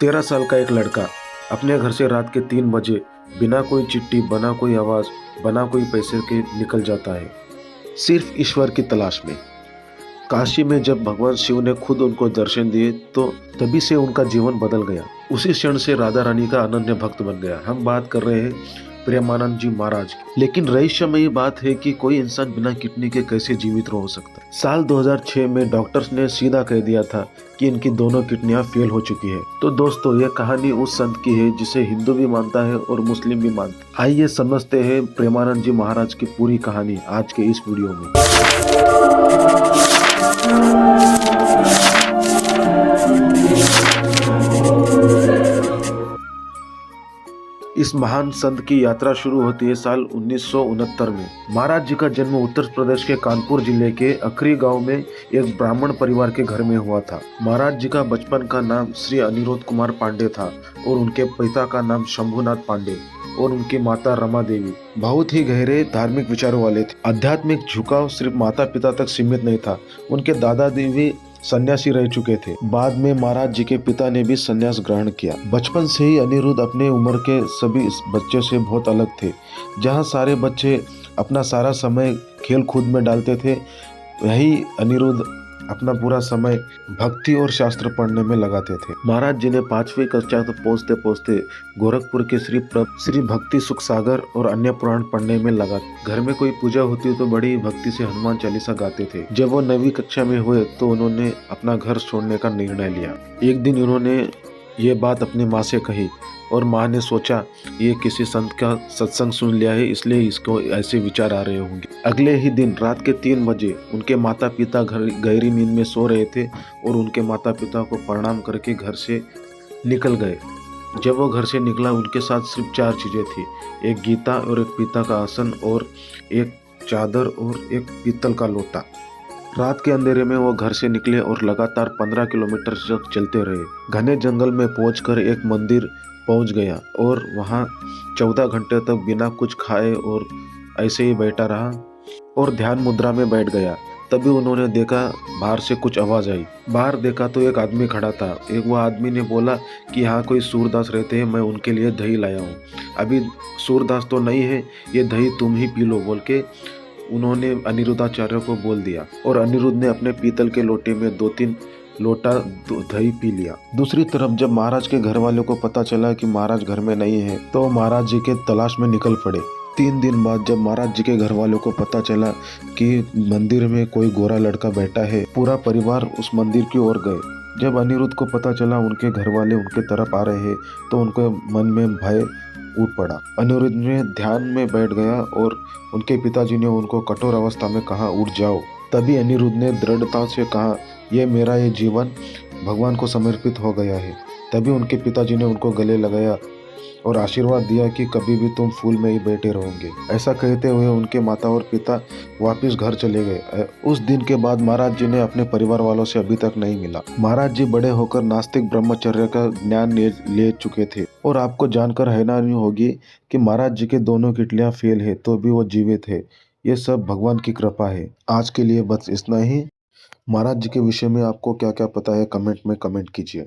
13 साल का एक लड़का अपने घर से रात के 3 बजे बिना कोई चिट्ठी, बना कोई आवाज, बना कोई पैसे के निकल जाता है, सिर्फ ईश्वर की तलाश में। काशी में जब भगवान शिव ने खुद उनको दर्शन दिए तो तभी से उनका जीवन बदल गया। उसी क्षण से राधा रानी का अनन्य भक्त बन गया। हम बात कर रहे हैं प्रेमानंद जी महाराज की। लेकिन रहस्यमयी बात है कि कोई इंसान बिना किडनी के कैसे जीवित रह सकता है। साल 2006 में डॉक्टर्स ने सीधा कह दिया था कि इनकी दोनों किडनियां फेल हो चुकी है। तो दोस्तों, ये कहानी उस संत की है जिसे हिंदू भी मानता है और मुस्लिम भी मानता है। आइए समझते हैं प्रेमानंद जी महाराज की पूरी कहानी आज के इस वीडियो में। इस महान संत की यात्रा शुरू होती है साल 1969 में। महाराज जी का जन्म उत्तर प्रदेश के कानपुर जिले के अखरी गांव में एक ब्राह्मण परिवार के घर में हुआ था। महाराज जी का बचपन का नाम श्री अनिरुद्ध कुमार पांडे था और उनके पिता का नाम शंभुनाथ पांडे और उनकी माता रमा देवी। बहुत ही गहरे धार्मिक विचारों वाले थे। आध्यात्मिक झुकाव सिर्फ माता पिता तक सीमित नहीं था, उनके दादा देवी सन्यासी रह चुके थे। बाद में महाराज जी के पिता ने भी सन्यास ग्रहण किया। बचपन से ही अनिरुद्ध अपने उम्र के सभी बच्चों से बहुत अलग थे। जहाँ सारे बच्चे अपना सारा समय खेल कूद में डालते थे, वही अनिरुद्ध अपना पूरा समय भक्ति और शास्त्र पढ़ने में लगाते थे। महाराज जी ने 5वीं कक्षा तक पहुँचते पहुँचते गोरखपुर के श्री भक्ति सुख सागर और अन्य पुराण पढ़ने में लगा। घर में कोई पूजा होती तो बड़ी भक्ति से हनुमान चालीसा गाते थे। जब वो 9वीं कक्षा में हुए तो उन्होंने अपना घर छोड़ने का निर्णय लिया। एक दिन उन्होंने ये बात अपनी माँ से कही और माँ ने सोचा ये किसी संत का सत्संग सुन लिया है, इसलिए इसको ऐसे विचार आ रहे होंगे। अगले ही दिन रात के 3 बजे उनके माता पिता गहरी नींद में सो रहे थे और उनके माता पिता को प्रणाम करके घर से निकल गए। जब वो घर से निकला उनके साथ सिर्फ 4 चीज़ें थी, एक गीता और एक पीता का आसन और एक चादर और एक पीतल का लोटा। रात के अंधेरे में वो घर से निकले और लगातार 15 किलोमीटर तक चलते रहे। घने जंगल में पहुंचकर एक मंदिर पहुंच गया और वहां 14 घंटे तक बिना कुछ खाए और ऐसे ही बैठा रहा और ध्यान मुद्रा में बैठ गया। तभी उन्होंने देखा बाहर से कुछ आवाज आई। बाहर देखा तो एक आदमी खड़ा था। वो आदमी ने बोला कि यहाँ कोई सूरदास रहते हैं, मैं उनके लिए दही लाया हूँ। अभी सूरदास तो नहीं है, ये दही तुम ही पी लो बोल के उन्होंने अनिरुद्धाचार्य को बोल दिया और अनिरुद्ध ने अपने पीतल के लोटे में 2-3 लोटा दही पी लिया। दूसरी तरफ जब महाराज के घर वालों को पता चला कि महाराज घर में नहीं है तो महाराज जी के तलाश में निकल पड़े। 3 दिन बाद जब महाराज जी के घर वालों को पता चला कि मंदिर में कोई गोरा लड़का बैठा है, पूरा परिवार उस मंदिर की ओर गए। जब अनिरुद्ध को पता चला उनके घर वाले उनके तरफ आ रहे हैं तो उनके मन में भय उठ पड़ा। अनिरुद्ध ने ध्यान में बैठ गया और उनके पिताजी ने उनको कठोर अवस्था में कहा उठ जाओ। तभी अनिरुद्ध ने दृढ़ता से कहा ये जीवन भगवान को समर्पित हो गया है। तभी उनके पिताजी ने उनको गले लगाया और आशीर्वाद दिया कि कभी भी तुम फूल में ही बैठे रहोगे। ऐसा कहते हुए उनके माता और पिता वापस घर चले गए। उस दिन के बाद महाराज जी ने अपने परिवार वालों से अभी तक नहीं मिला। महाराज जी बड़े होकर नास्तिक ब्रह्मचर्य का ज्ञान ले चुके थे और आपको जानकर हैरानी होगी कि महाराज जी के दोनों किडनियां फेल है तो भी वो जीवित है। ये सब भगवान की कृपा है। आज के लिए बस इतना ही। महाराज जी के विषय में आपको क्या क्या पता है कमेंट में कमेंट कीजिए।